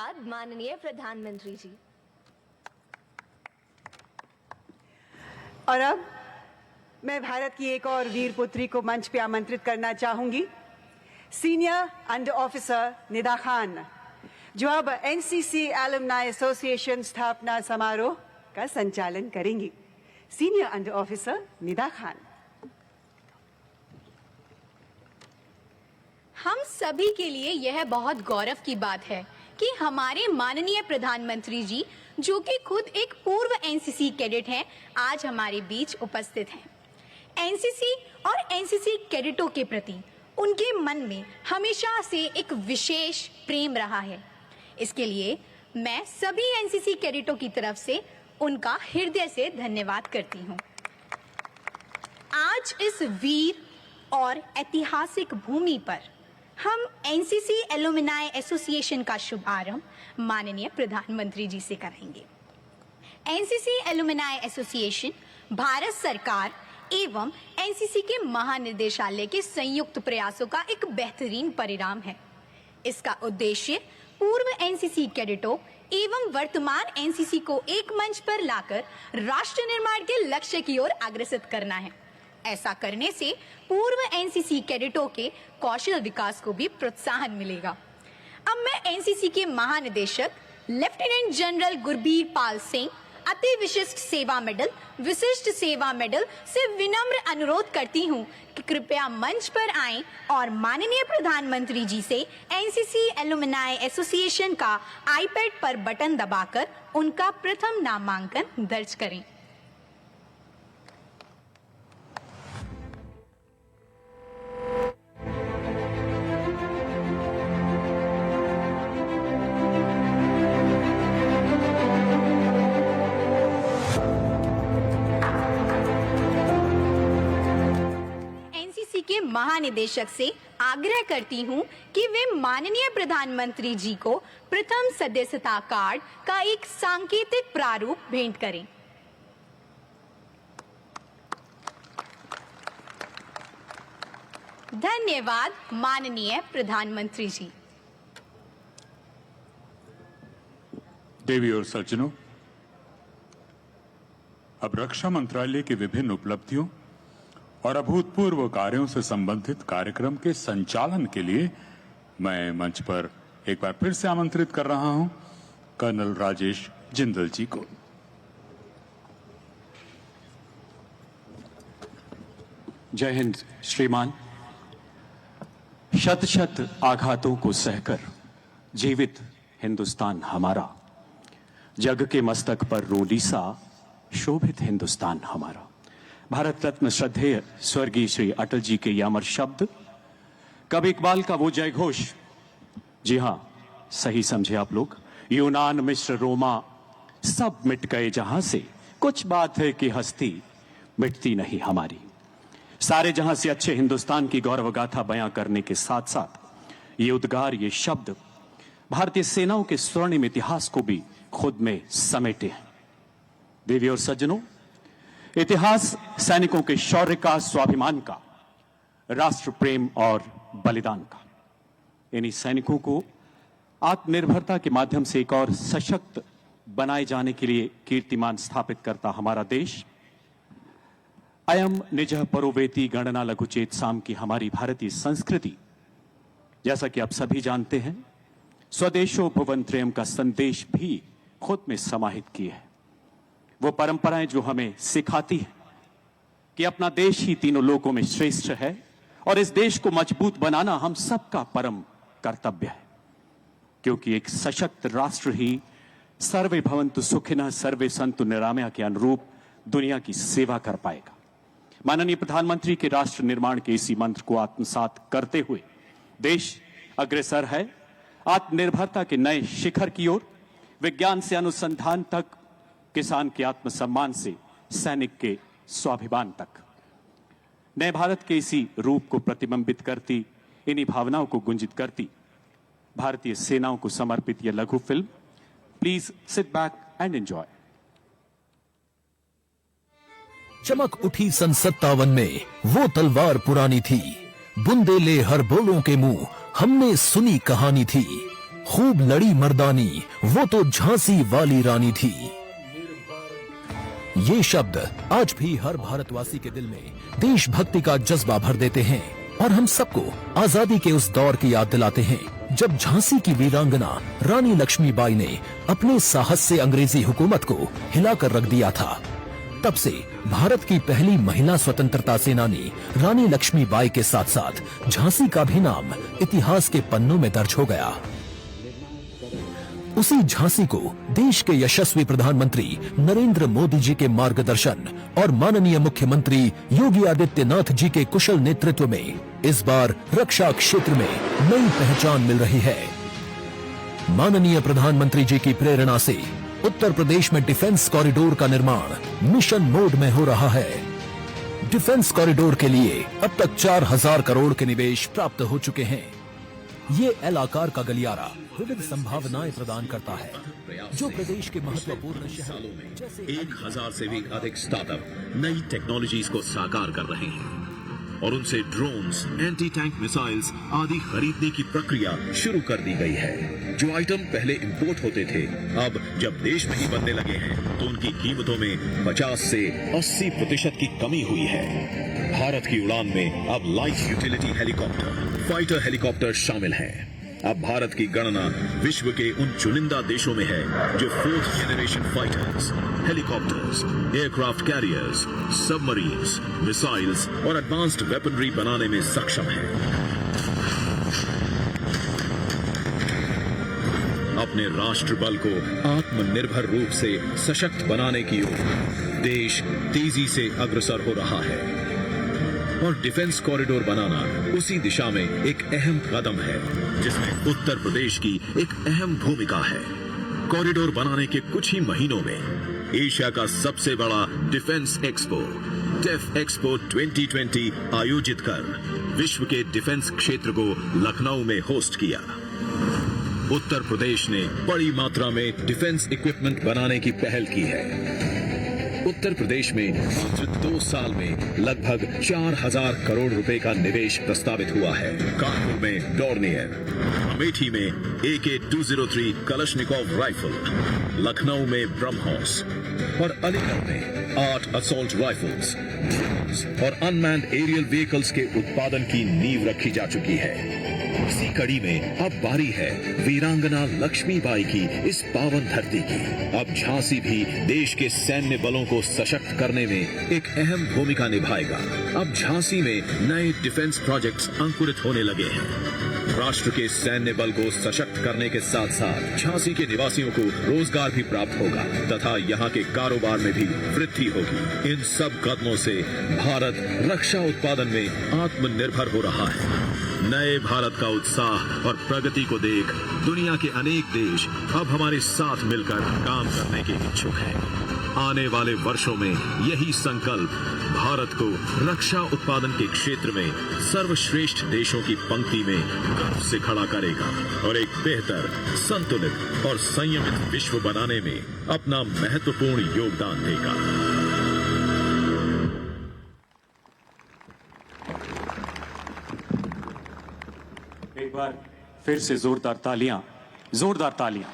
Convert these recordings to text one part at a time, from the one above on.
धन्यवाद माननीय प्रधानमंत्री जी। और अब मैं भारत की एक और वीर पुत्री को मंच पे आमंत्रित करना चाहूंगी, senior under officer Nida Khan, जो अब एनसीसी एलुमनाई एसोसिएशन स्थापना समारोह का संचालन करेंगी। Senior under officer Nida Khan. हम सभी के लिए यह बहुत गौरव की बात है कि हमारे माननीय प्रधानमंत्री जी, जो कि खुद एक पूर्व एनसीसी कैडेट हैं, आज हमारे बीच उपस्थित हैं। एनसीसी और एनसीसी कैडेटों के प्रति उनके मन में हमेशा से एक विशेष प्रेम रहा है। इसके लिए मैं सभी एनसीसी कैडेटों की तरफ से उनका हृदय से धन्यवाद करती हूँ। आज इस वीर और ऐतिहासिक भूमि पर हम एनसीसी एलुमनाई एसोसिएशन का शुभारंभ माननीय प्रधानमंत्री जी से कराएंगे। एनसीसी एलुमनाई एसोसिएशन भारत सरकार एवं एनसीसी के महानिदेशालय के संयुक्त प्रयासों का एक बेहतरीन परिणाम है। इसका उद्देश्य पूर्व एनसीसी कैडेटों एवं वर्तमान एनसीसी को एक मंच पर लाकर राष्ट्र निर्माण के लक्ष्य की ओर अग्रसर करना है। ऐसा करने से पूर्व एनसीसी कैडेटों के कौशल विकास को भी प्रोत्साहन मिलेगा। अब मैं एनसीसी के महानिदेशक लेफ्टिनेंट जनरल गुरबीर पाल सिंह अति विशिष्ट सेवा मेडल, विशिष्ट सेवा मेडल से विनम्र अनुरोध करती हूं कि कृपया मंच पर आएं और माननीय प्रधानमंत्री जी से एनसीसी एलुमनाई एसोसिएशन का आईपैड पर बटन दबाकर उनका प्रथम नामांकन दर्ज करें। के महानिदेशक से आग्रह करती हूं कि वे माननीय प्रधानमंत्री जी को प्रथम सदस्यता कार्ड का एक सांकेतिक प्रारूप भेंट करें। धन्यवाद माननीय प्रधानमंत्री जी। देवी और सज्जनों, अब रक्षा मंत्रालय की विभिन्न उपलब्धियों और अभूतपूर्व कार्यों से संबंधित कार्यक्रम के संचालन के लिए मैं मंच पर एक बार फिर से आमंत्रित कर रहा हूं कर्नल राजेश जिंदल जी को। जय हिंद श्रीमान। शत शत आघातों को सहकर जीवित हिंदुस्तान हमारा, जग के मस्तक पर रोलीसा शोभित हिंदुस्तान हमारा। भारत रत्न श्रद्धेय स्वर्गीय श्री अटल जी के ये अमर शब्द, कवि इकबाल का वो जय घोष, जी हां सही समझे आप लोग, यूनान मिस्र रोमा सब मिट गए जहां से, कुछ बात है कि हस्ती मिटती नहीं हमारी। सारे जहां से अच्छे हिंदुस्तान की गौरव गाथा बयां करने के साथ साथ ये उद्गार, ये शब्द भारतीय सेनाओं के स्वर्णिम इतिहास को भी खुद में समेटे हैं। देवी और सज्जनों, इतिहास सैनिकों के शौर्य का, स्वाभिमान का, राष्ट्र प्रेम और बलिदान का। इन्हीं सैनिकों को आत्मनिर्भरता के माध्यम से एक और सशक्त बनाए जाने के लिए कीर्तिमान स्थापित करता हमारा देश। अयम निजः परोवेति गणना लघुचेत साम की हमारी भारतीय संस्कृति, जैसा कि आप सभी जानते हैं, स्वदेशो भुवन त्रयम का संदेश भी खुद में समाहित किए है। वो परंपराएं जो हमें सिखाती है कि अपना देश ही तीनों लोकों में श्रेष्ठ है और इस देश को मजबूत बनाना हम सबका परम कर्तव्य है, क्योंकि एक सशक्त राष्ट्र ही सर्वे भवन्तु सुखिनः सर्वे सन्तु निरामया के अनुरूप दुनिया की सेवा कर पाएगा। माननीय प्रधानमंत्री के राष्ट्र निर्माण के इसी मंत्र को आत्मसात करते हुए देश अग्रसर है आत्मनिर्भरता के नए शिखर की ओर। विज्ञान से अनुसंधान तक, किसान के आत्मसम्मान से सैनिक के स्वाभिमान तक, नए भारत के इसी रूप को प्रतिबिंबित करती, इन्हीं भावनाओं को गुंजित करती भारतीय सेनाओं को समर्पित यह लघु film. Please sit back and enjoy. चमक उठी सन 57 में वो तलवार पुरानी थी, बुंदेले हर बोलों के मुंह हमने सुनी कहानी थी। खूब लड़ी मर्दानी, वो तो झांसी वाली रानी थी। ये शब्द आज भी हर भारतवासी के दिल में देशभक्ति का जज्बा भर देते हैं और हम सबको आजादी के उस दौर की याद दिलाते हैं जब झांसी की वीरांगना रानी लक्ष्मीबाई ने अपने साहस से अंग्रेजी हुकूमत को हिलाकर रख दिया था। तब से भारत की पहली महिला स्वतंत्रता सेनानी रानी लक्ष्मीबाई के साथ साथ झांसी का भी नाम इतिहास के पन्नों में दर्ज हो गया। उसी झांसी को देश के यशस्वी प्रधानमंत्री नरेंद्र मोदी जी के मार्गदर्शन और माननीय मुख्यमंत्री योगी आदित्यनाथ जी के कुशल नेतृत्व में इस बार रक्षा क्षेत्र में नई पहचान मिल रही है। माननीय प्रधानमंत्री जी की प्रेरणा से उत्तर प्रदेश में डिफेंस कॉरिडोर का निर्माण मिशन मोड में हो रहा है। डिफेंस कॉरिडोर के लिए अब तक 4000 करोड़ के निवेश प्राप्त हो चुके हैं। ये एल आकार का गलियारा विविध संभावनाएं प्रदान करता है जो प्रदेश के महत्वपूर्ण शहरों में जैसे 1000 से भी अधिक स्टार्टअप नई टेक्नोलॉजीज को साकार कर रहे हैं और उनसे ड्रोन्स, एंटी टैंक मिसाइल्स आदि खरीदने की प्रक्रिया शुरू कर दी गई है। जो आइटम पहले इंपोर्ट होते थे अब जब देश में ही बनने लगे हैं तो उनकी कीमतों में 50 से 80% की कमी हुई है। भारत की उड़ान में अब light utility helicopter, fighter helicopter शामिल हैं। अब भारत की गणना विश्व के उन चुनिंदा देशों में है जो 4th generation fighters, helicopters, aircraft carriers, submarines, missiles और एडवांस्ड वेपनरी बनाने में सक्षम है। अपने राष्ट्र बल को आत्मनिर्भर रूप से सशक्त बनाने की ओर देश तेजी से अग्रसर हो रहा है और डिफेंस कॉरिडोर बनाना उसी दिशा में एक अहम कदम है जिसमें उत्तर प्रदेश की एक अहम भूमिका है। कॉरिडोर बनाने के कुछ ही महीनों में एशिया का सबसे बड़ा डिफेंस एक्सपो डेफ एक्सपो 2020 आयोजित कर विश्व के डिफेंस क्षेत्र को लखनऊ में होस्ट किया। उत्तर प्रदेश ने बड़ी मात्रा में डिफेंस इक्विपमेंट बनाने की पहल की है। उत्तर प्रदेश में मात्र 2 साल में लगभग 4000 करोड़ रुपए का निवेश प्रस्तावित हुआ है। कानपुर में डॉर्नियर, अमेठी में AK-203 कलशनिकोव राइफल, लखनऊ में ब्रह्मोस और अलीगढ़ में 8 असॉल्ट राइफल्स और अनमैन्ड एरियल व्हीकल्स के उत्पादन की नींव रखी जा चुकी है। इसी कड़ी में अब बारी है वीरांगना लक्ष्मीबाई की इस पावन धरती की। अब झांसी भी देश के सैन्य बलों को सशक्त करने में एक अहम भूमिका निभाएगा। अब झांसी में नए डिफेंस प्रोजेक्ट्स अंकुरित होने लगे हैं। राष्ट्र के सैन्य बल को सशक्त करने के साथ साथ झांसी के निवासियों को रोजगार भी प्राप्त होगा तथा यहाँ के कारोबार में भी वृद्धि होगी। इन सब कदमों से भारत रक्षा उत्पादन में आत्मनिर्भर हो रहा है। नए भारत का उत्साह और प्रगति को देख दुनिया के अनेक देश अब हमारे साथ मिलकर काम करने के इच्छुक हैं। आने वाले वर्षों में यही संकल्प भारत को रक्षा उत्पादन के क्षेत्र में सर्वश्रेष्ठ देशों की पंक्ति में गर्व से खड़ा करेगा और एक बेहतर, संतुलित और संयमित विश्व बनाने में अपना महत्वपूर्ण योगदान देगा। एक बार फिर से जोरदार तालियां, जोरदार तालियां।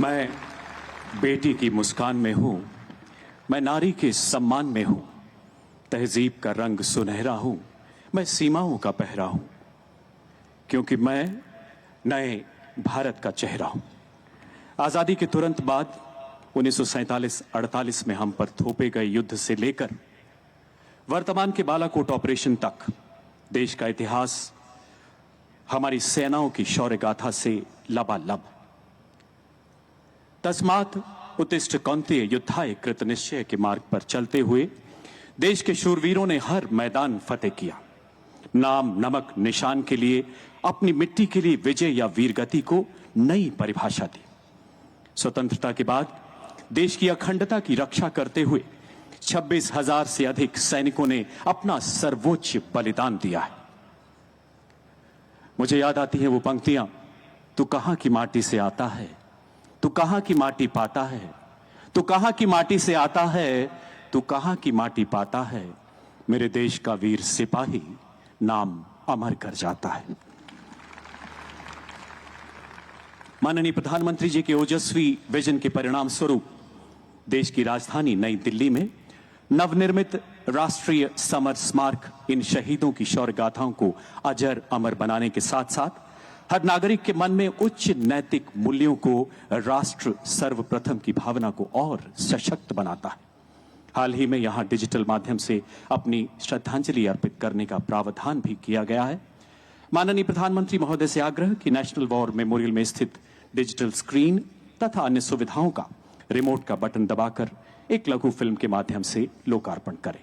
मैं बेटी की मुस्कान में हूं, मैं नारी के सम्मान में हूं, तहजीब का रंग सुनहरा हूं, मैं सीमाओं का पहरा हूं, क्योंकि मैं नए भारत का चेहरा हूं। आजादी के तुरंत बाद 1947-48 में हम पर थोपे गए युद्ध से लेकर वर्तमान के बालाकोट ऑपरेशन तक देश का इतिहास हमारी सेनाओं की शौर्य गाथा से लबालब। तस्मात् उत्तिष्ठ कौन्तेय युद्धाय कृत निश्चय के मार्ग पर चलते हुए देश के शूरवीरों ने हर मैदान फतेह किया। नाम नमक निशान के लिए, अपनी मिट्टी के लिए विजय या वीरगति को नई परिभाषा दी। स्वतंत्रता के बाद देश की अखंडता की रक्षा करते हुए 26,000 से अधिक सैनिकों ने अपना सर्वोच्च बलिदान दिया है। मुझे याद आती है वो पंक्तियां, तू कहां की माटी से आता है, तू कहां की माटी पाता है, तू कहां की माटी से आता है, तू कहां की माटी पाता है, मेरे देश का वीर सिपाही नाम अमर कर जाता है। माननीय प्रधानमंत्री जी के ओजस्वी विजन के परिणाम स्वरूप देश की राजधानी नई दिल्ली में नवनिर्मित राष्ट्रीय समर स्मारक इन शहीदों की शौर्य गाथाओं को अजर अमर बनाने के साथ साथ हर नागरिक के मन में उच्च नैतिक मूल्यों को राष्ट्र सर्वप्रथम की भावना को और सशक्त बनाता है। हाल ही में यहां डिजिटल माध्यम से अपनी श्रद्धांजलि अर्पित करने का प्रावधान भी किया गया है। माननीय प्रधानमंत्री महोदय से आग्रह कि नेशनल वॉर मेमोरियल में स्थित डिजिटल स्क्रीन तथा अन्य सुविधाओं का रिमोट का बटन दबाकर एक लघु फिल्म के माध्यम से लोकार्पण करें।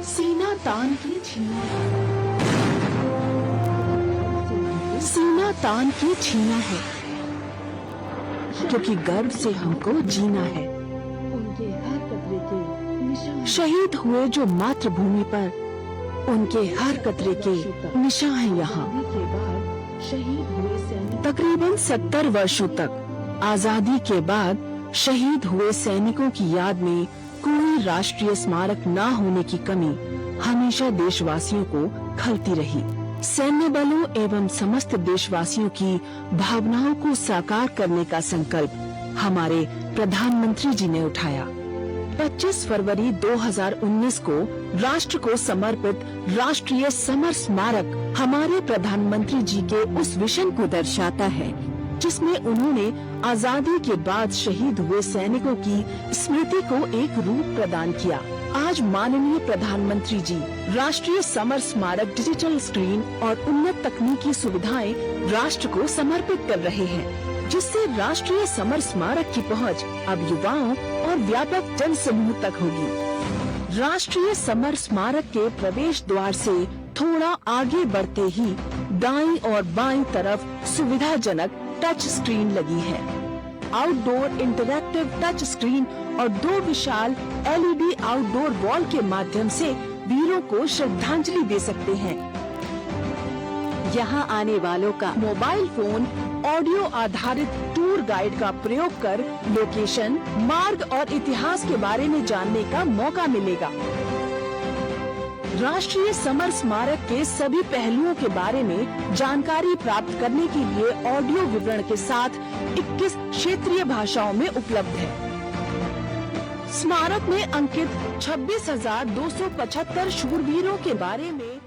सीना तान के छीना सीना तान के छीना है, क्योंकि गर्व से हमको जीना है। शहीद हुए जो मातृभूमि पर, उनके हर कतरे के निशान है यहाँ। तकरीबन 70 वर्षों तक आजादी के बाद शहीद हुए सैनिकों की याद में कोई राष्ट्रीय स्मारक न होने की कमी हमेशा देशवासियों को खलती रही। सैन्य बलों एवं समस्त देशवासियों की भावनाओं को साकार करने का संकल्प हमारे प्रधानमंत्री जी ने उठाया। 25 फरवरी 2019 को राष्ट्र को समर्पित राष्ट्रीय समर स्मारक हमारे प्रधानमंत्री जी के उस विजन को दर्शाता है जिसमें उन्होंने आजादी के बाद शहीद हुए सैनिकों की स्मृति को एक रूप प्रदान किया। आज माननीय प्रधानमंत्री जी राष्ट्रीय समर स्मारक डिजिटल स्क्रीन और उन्नत तकनीकी सुविधाएं राष्ट्र को समर्पित कर रहे हैं, जिससे राष्ट्रीय समर स्मारक की पहुंच अब युवाओं और व्यापक जन समूह तक होगी। राष्ट्रीय समर स्मारक के प्रवेश द्वार से थोड़ा आगे बढ़ते ही दाईं और बाईं तरफ सुविधाजनक टच स्क्रीन लगी है। आउटडोर इंटरैक्टिव टच स्क्रीन और 2 विशाल एलईडी आउटडोर वॉल के माध्यम से वीरों को श्रद्धांजलि दे सकते हैं। यहाँ आने वालों का मोबाइल फोन ऑडियो आधारित टूर गाइड का प्रयोग कर लोकेशन, मार्ग और इतिहास के बारे में जानने का मौका मिलेगा। राष्ट्रीय समर स्मारक के सभी पहलुओं के बारे में जानकारी प्राप्त करने के लिए ऑडियो विवरण के साथ 21 क्षेत्रीय भाषाओं में उपलब्ध है। स्मारक में अंकित 26,275 शूरवीरों के बारे में